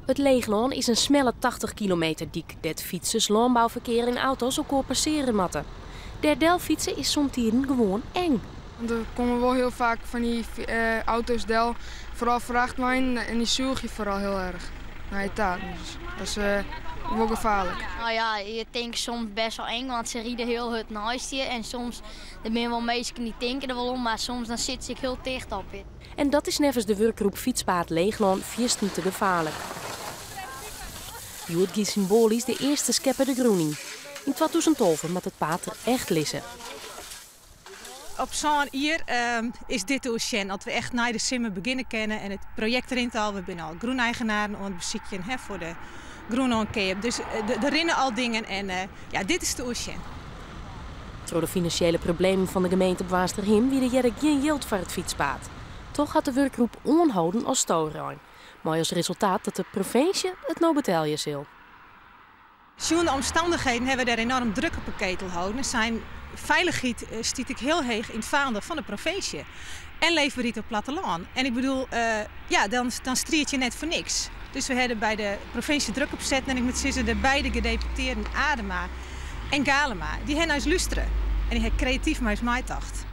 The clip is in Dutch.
Het Leeglaan is een snelle 80 kilometer dik dat fietsers, landbouwverkeer en auto's elkaar passeren matten. Derdel fietsen is soms gewoon eng. Er komen wel heel vaak van die auto's del, vooral vrachtwagen, en die zuig je vooral heel erg naar je taart. Dus dat is wel gevaarlijk. Nou ja, je denkt soms best wel eng, want ze rieden heel hard naast je. En soms ben je wel mensen die denken er wel om, maar soms dan zit ze heel dicht op je. En dat is nevens de werkgroep Fietspaad Leeglaan vierst niet te gevaarlijk. Joet giet symbolisch de eerste skepper de groening. In 2012 moet het paad er echt lissen. Op zo'n hier is dit de oceaan. Dat we echt naar de simmen beginnen kennen en het project erin te al. We zijn al groeneigenaren aan het bezieken voor de Groenlandcape. Dus er rinnen al dingen en ja, dit is de oceaan. Door de financiële problemen van de gemeente op Waasterhim wie er geen geld voor het fietspaad. Toch had de werkgroep onhouden als stoorruim. Mooi als resultaat dat de provincie het nou betalen zal. Zo'n de omstandigheden hebben we daar enorm druk op een ketel houden. Zijn veiligheid stiet ik heel heeg in het vaandel van de provincie. En leven we niet op platteland. En ik bedoel, ja, dan striert je net voor niks. Dus we hebben bij de provincie druk op zetten. En ik moet zeggen, de beide gedeputeerden Adema en Galema, die hebben ons luisteren. En die hebben creatief maar eens mij dacht.